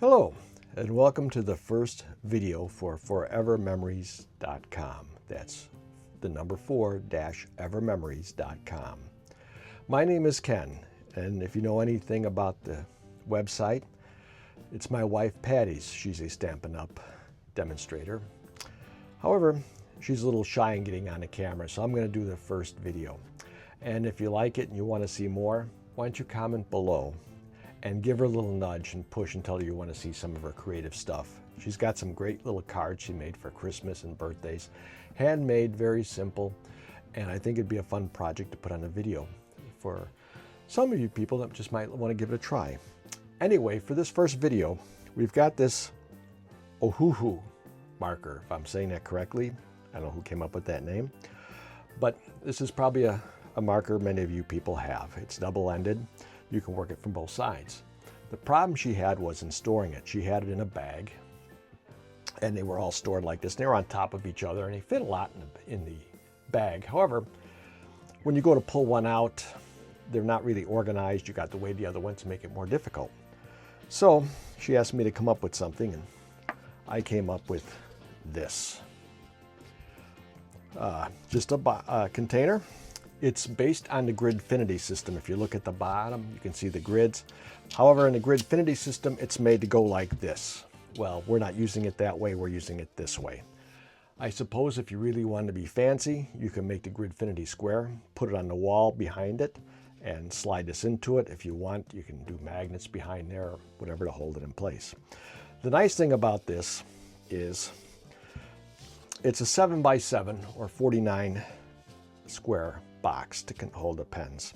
Hello, and welcome to the first video for evermemories.com. That's the number 4-evermemories.com. My name is Ken, and if you know anything about the website, it's my wife Patty's. She's a Stampin Up demonstrator. However, she's a little shy in getting on the camera, so I'm going to do the first video. And if you like it and you want to see more, why don't you comment below and give her a little nudge and push and tell her you want to see some of her creative stuff. She's got some great little cards she made for Christmas and birthdays. Handmade, very simple, and I think it'd be a fun project to put on a video for some of you people that just might want to give it a try. Anyway, for this first video, we've got this Ohuhu marker, if I'm saying that correctly. I don't know who came up with that name, but this is probably a marker many of you people have. It's double-ended. You can work it from both sides. The problem she had was in storing it. She had it in a bag, and they were all stored like this. They were on top of each other, and they fit a lot in the bag. However, when you go to pull one out, they're not really organized. You got to weigh the other ones to make it more difficult. So she asked me to come up with something, and I came up with this. Just a container. It's based on the Gridfinity system. If you look at the bottom, you can see the grids. However, in the Gridfinity system, it's made to go like this. Well, we're not using it that way. We're using it this way. I suppose if you really want to be fancy, you can make the Gridfinity square, put it on the wall behind it, and slide this into it. If you want, you can do magnets behind there or whatever to hold it in place. The nice thing about this is it's a 7x7 or 49 square box to hold the pens.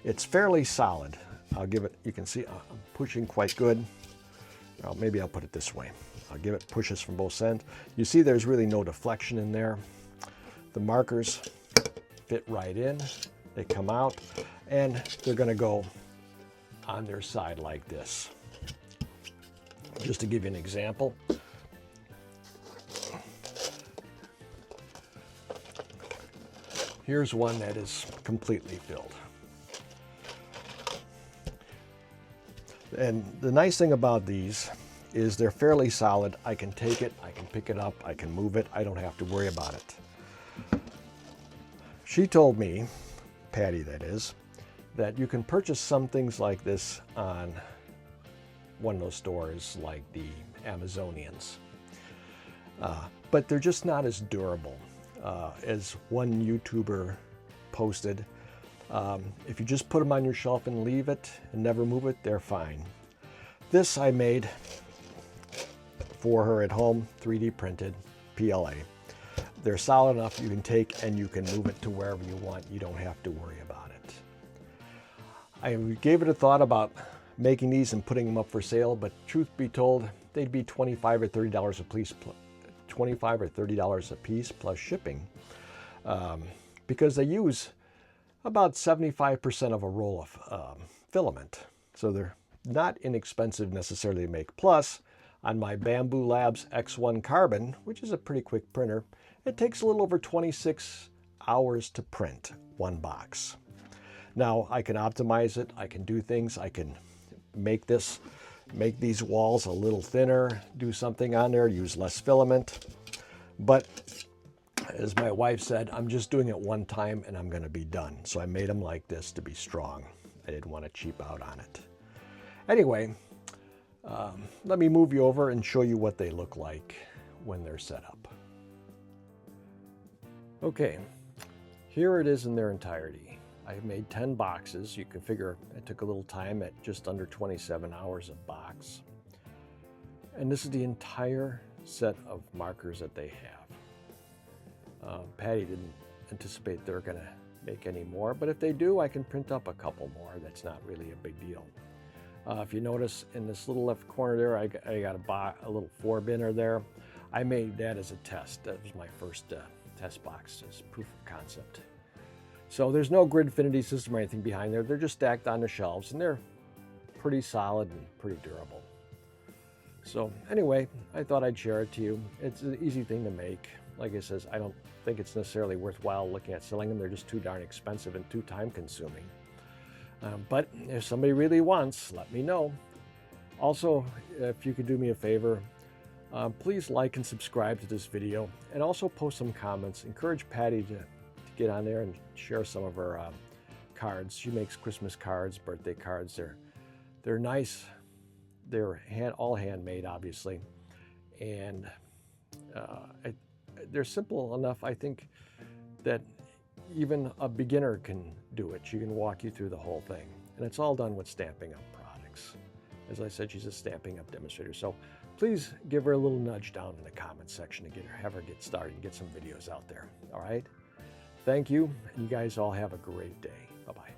It's fairly solid. I'll give it, you can see I'm pushing quite good. Well, maybe I'll put it this way. I'll give it pushes from both ends. You see there's really no deflection in there. The markers fit right in. They come out and they're going to go on their side like this. Just to give you an example. Here's one that is completely filled. And the nice thing about these is they're fairly solid. I can take it, I can pick it up, I can move it. I don't have to worry about it. She told me, Patty that is, that you can purchase some things like this on one of those stores like the Amazonians. But they're just not as durable. As one YouTuber posted, if you just put them on your shelf and leave it and never move it, they're fine. This I made for her at home, 3D printed, PLA. They're solid enough you can take and you can move it to wherever you want. You don't have to worry about it. I gave it a thought about making these and putting them up for sale, but truth be told, they'd be $25 or $30 a piece. $25 or $30 a piece plus shipping, because they use about 75% of a roll of filament. So they're not inexpensive necessarily to make. Plus, on my Bamboo Labs X1 Carbon, which is a pretty quick printer, it takes a little over 26 hours to print one box. Now, I can optimize it. I can do things. I can make these walls a little thinner, do something on there, use less filament. But as my wife said, I'm just doing it one time and I'm going to be done. So I made them like this to be strong. I didn't want to cheap out on it. Anyway, let me move you over and show you what they look like when they're set up. Okay, here it is in their entirety. I made 10 boxes. You can figure it took a little time at just under 27 hours a box. And this is the entire set of markers that they have. Patty didn't anticipate they're going to make any more, but if they do, I can print up a couple more. That's not really a big deal. If you notice in this little left corner there, I got a little 4-binner there. I made that as a test. That was my first test box as proof of concept. So there's no Gridfinity system or anything behind there. They're just stacked on the shelves, and they're pretty solid and pretty durable. So anyway, I thought I'd share it to you. It's an easy thing to make. like I says, I don't think it's necessarily worthwhile looking at selling them. They're just too darn expensive and too time consuming. But if somebody really wants, let me know. Also, if you could do me a favor, please like and subscribe to this video, and also post some comments. Encourage Patty to get on there and share some of her cards. She makes Christmas cards, birthday cards. They're nice. They're all handmade, obviously, and they're simple enough, I think, that even a beginner can do it. She can walk you through the whole thing, and it's all done with Stampin' Up products. As I said, she's a Stampin' Up demonstrator, so please give her a little nudge down in the comment section to have her get started and get some videos out there. All right? Thank you, and you guys all have a great day. Bye-bye.